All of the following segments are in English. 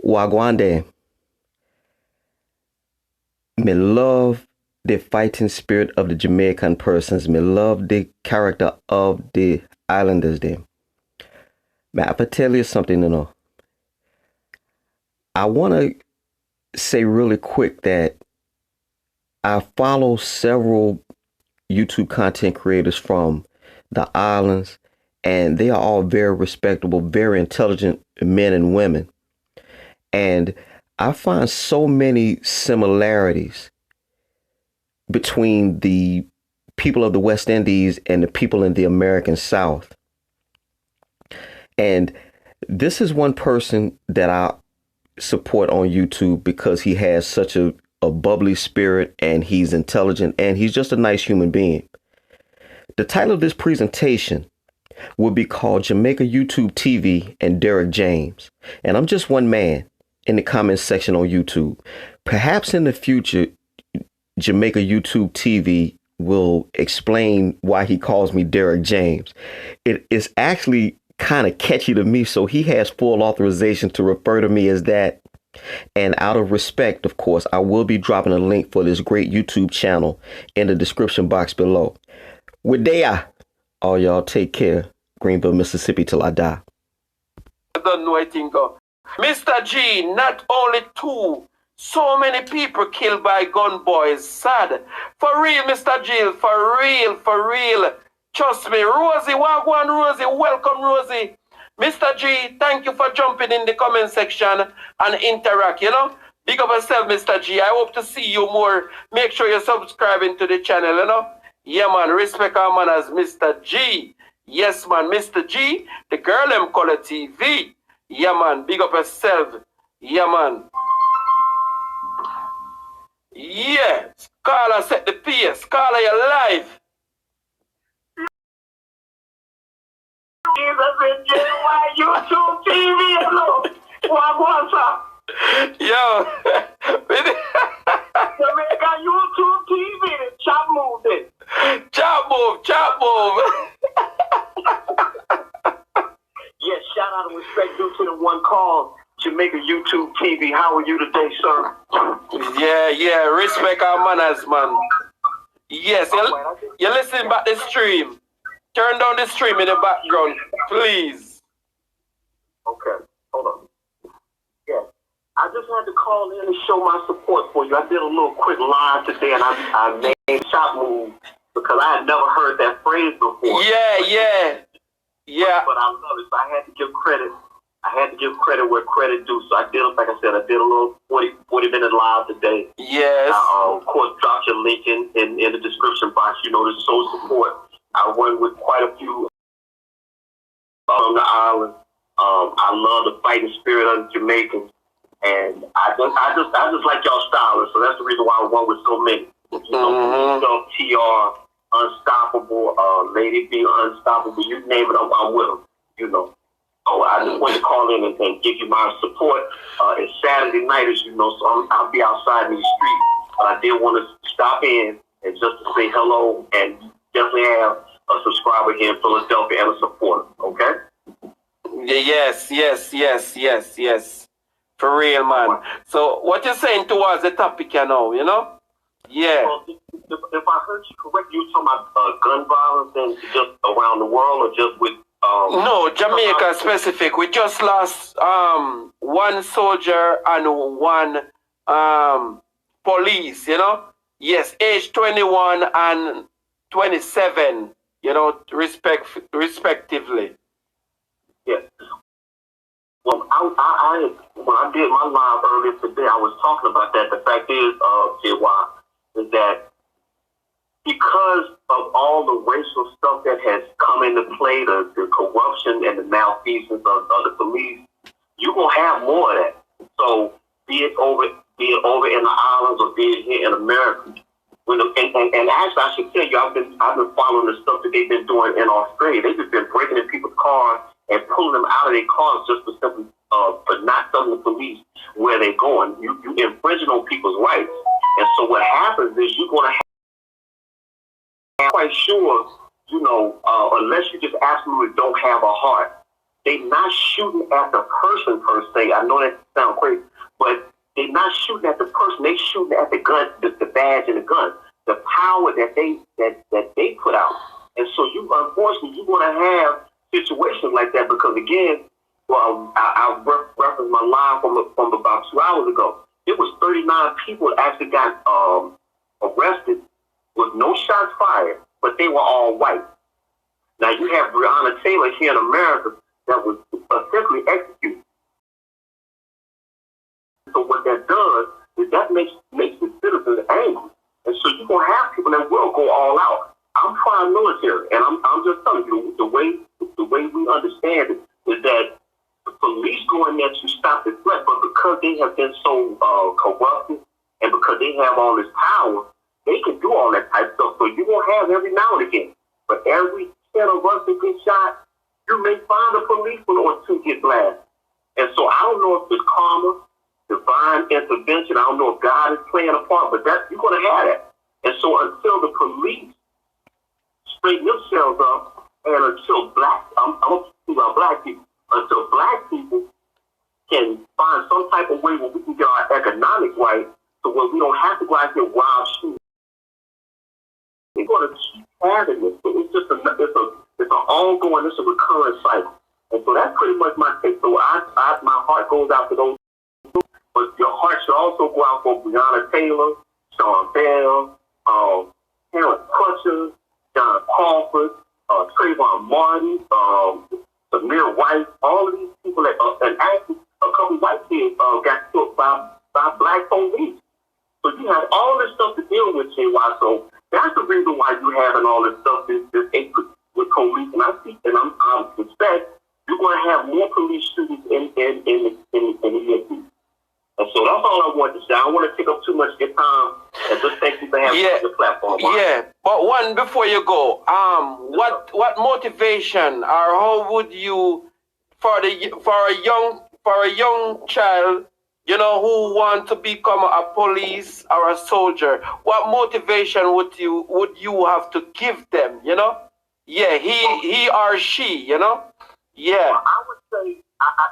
Wagwande. Me love the fighting spirit of the Jamaican persons. Me love the character of the islanders there. May I tell you something, I want to say really quick that I follow several YouTube content creators from the islands, and they are all very respectable, very intelligent men and women. And I find so many similarities between the people of the West Indies and the people in the American South. And this is one person that I support on YouTube because he has such a bubbly spirit, and he's intelligent, and he's just a nice human being. The title of this presentation will be called Jamaica YouTube TV and Derrick James. And I'm just one man in the comments section on YouTube. Perhaps in the future, Jamaica YouTube TV will explain why he calls me Derrick James. It is actually kind of catchy to me, so he has full authorization to refer to me as that. And out of respect, of course, I will be dropping a link for this great YouTube channel in the description box below. With that, all y'all take care. Greenville, Mississippi till I die. I don't know, I think. Mr. G, not only two, so many people killed by gun boys. Sad. For real, Mr. G, for real, for real. Trust me. Rosie, Wagwan Rosie, welcome Rosie. Mr. G, thank you for jumping in the comment section and interact, Big up yourself, Mr. G. I hope to see you more. Make sure you're subscribing to the channel, Yeah, man. Respect our manners, Mr. G. Yes, man. Mr. G, the girl them color TV. Yeah, man. Big up yourself. Yeah, man. Yeah. Carla set the pace. Carla, you're live. YouTube TV, hello. What's up? Yo. Jamaica YouTube TV, chop move it. Chop move. Yes, shout out and respect due to the one call, Jamaica YouTube TV. How are you today, sir? Yeah, respect our manners, man. Yes, you're listening back the stream. Turn down the stream in the background, please. Okay, hold on. Yeah, I just had to call in and show my support for you. I did a little quick live today, and I named Shop Move because I had never heard that phrase before. Yeah. But I love it, so I had to give credit. I had to give credit where credit due. So I did, like I said, I did a little 40-minute live today. Yes. Of course, drop your link in the description box. To show support. I went with quite a few from the island. I love the fighting spirit of the Jamaicans, and I just like y'all style, so that's the reason why I won with so many. TR, Unstoppable, Lady B, Unstoppable, you name it, I'm with them. So I just wanted to call in and give you my support. It's Saturday night, as you know, so I'll be outside in the street. But I did want to stop in and just to say hello and definitely have a subscriber here in Philadelphia and a supporter, okay? Yes. For real, man. So what you're saying towards the topic, Yeah. Well, if I heard you correctly, you were talking about gun violence and just around the world or just with... no, Jamaica specific. We just lost one soldier and one police, Yes, age 21 and 27, respectively. Yes. Well, when I did my live earlier today, I was talking about that. The fact is, JY, is that because of all the racial stuff that has come into play, the corruption and the malfeasance of the police, you're going to have more of that. So be it over in the islands or be it here in America. And actually, I should tell you, I've been following the stuff that they've been doing in Australia. They've just been breaking in people's cars and pulling them out of their cars just for not telling the police where they're going. You infringing on people's rights. And so what happens is you're going to have, I'm quite sure, unless you just absolutely don't have a heart, they're not shooting at the person per se. I know that sounds crazy, but they're not shooting at the person. They're shooting at the gun, the badge and the gun, the power that they put out. And so you, unfortunately, you're going to have situations like that because, again, well, I referenced my line from about 2 hours ago. It was 39 people that actually got arrested with no shots fired, but they were all white. Now, you have Breonna Taylor here in America that was essentially executed. So what that does is that makes the citizens angry. And so you're going to have people that will go all out. I'm prime military, and I'm just telling you, the way we understand it is that the police go in there to stop the threat, but because they have been so corrupted and because they have all this power, they can do all that type of stuff. So you're going to have every now and again, but every 10 of us that get shot, you may find a policeman or two get blasted. And so I don't know if it's karma, divine intervention. I don't know if God is playing a part, but that you're going to have that. And so until the police straighten themselves up, and until I'm talking about black people, until black people can find some type of way where we can get our economic right, so where we don't have to go out there wild shooting. We're going to keep having this. It's just it's an ongoing, it's a recurring cycle. And so that's pretty much my take. So my heart goes out to those, but your heart should also go out for Breonna Taylor, Sean Bell, Terrence Crutcher, John Crawford, Trayvon Martin, Samir White, all of these people that, and actually a couple white kids got killed by black police. So you have all this stuff to deal with, JY. So that's the reason why you're having all this stuff, this hatred with police. And I suspect you're going to have more police shootings in the near future. And so that's all I wanted to say. I don't want to take up too much of your time. And just thank you for having the platform. Yeah, but one before you go, what motivation or how would you for a young child, you know, who want to become a police or a soldier, what motivation would you have to give them, you know? Yeah, he or she, you know? Yeah. Well, I would say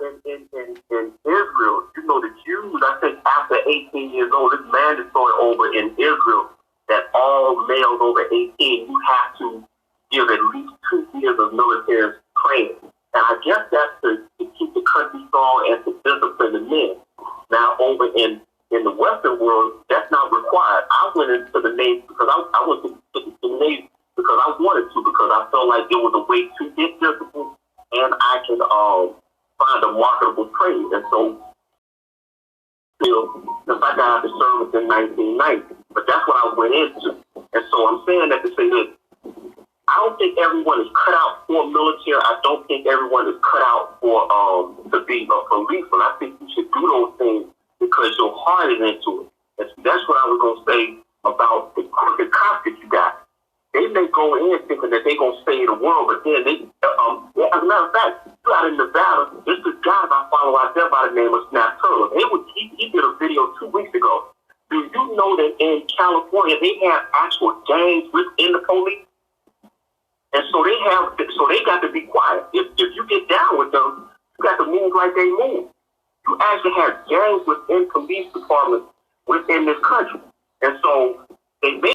in Israel, you know, the Jews, I think after 18 years old, it's mandatory over in Israel that all males over 18, you have to give at least 2 years of military training. And I guess that's to keep the country strong and to discipline the men. Now, over in the Western world, that's not required. I went into the Navy because I went to the Navy because I wanted to, because I felt like it was a way to get discipline and I can find a marketable trade. And so, if I got out of service in 1990, but that's what I went into. And so I'm saying that to say this, I don't think everyone is cut out for military. I don't think everyone is cut out for to be a policeman. I think you should do those things because your heart is into it. And so that's what I was going to say about the crooked cops that you got. They may go in thinking that they're going to save the world, but then they, as a matter of fact, you out in Nevada, there's this guy I follow out there by the name of Snap Turtle. He did a video 2 weeks ago. Do you know that in California, they have actual gangs within the police? And so they got to be quiet. If you get down with them, you got to move like they move. You actually have gangs within police departments within this country. And so they make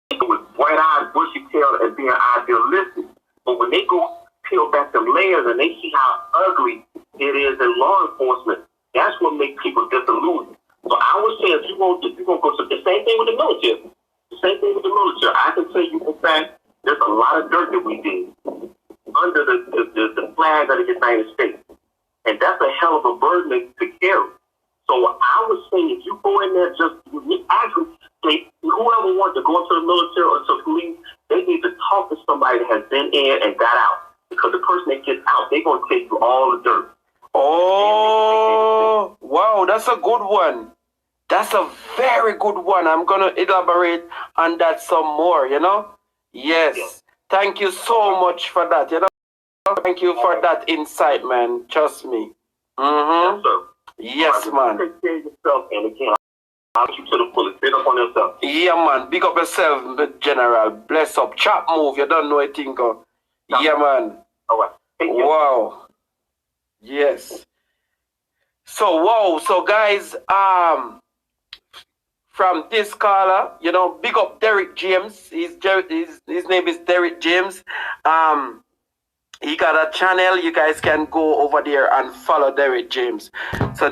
it with bright-eyed, bushy-tailed, and being idealistic. But when they go peel back the layers and they see how ugly it is in law enforcement, that's what makes people disillusioned. So I would say if you're going to go to the same thing with the military. The same thing with the military. I can tell you, in fact, there's a lot of dirt that we did under the flag of the United States. And that's a hell of a burden to carry. So I would say if you go in there, whoever wants to go into the military or to police, they need to talk to somebody that has been in and got out. Because the person that gets out, they're going to take you all the dirt. Oh, wow, that's a good one. That's a very good one. I'm going to elaborate on that some more, you know? Yes. Thank you so much for that, you know? Thank you for that insight, man. Trust me. Yes, sir. Yes, man. Take care of yourself, and again, I'll keep to the fullest. Big up on yourself. Yeah, man. Big up yourself, General. Bless up. Chop move. You don't know a thing. Yeah, man. All right. Thank you. Wow. Yes. So wow. So guys, from this caller, you know, big up Derrick James. His name is Derrick James. He got a channel. You guys can go over there and follow Derrick James. So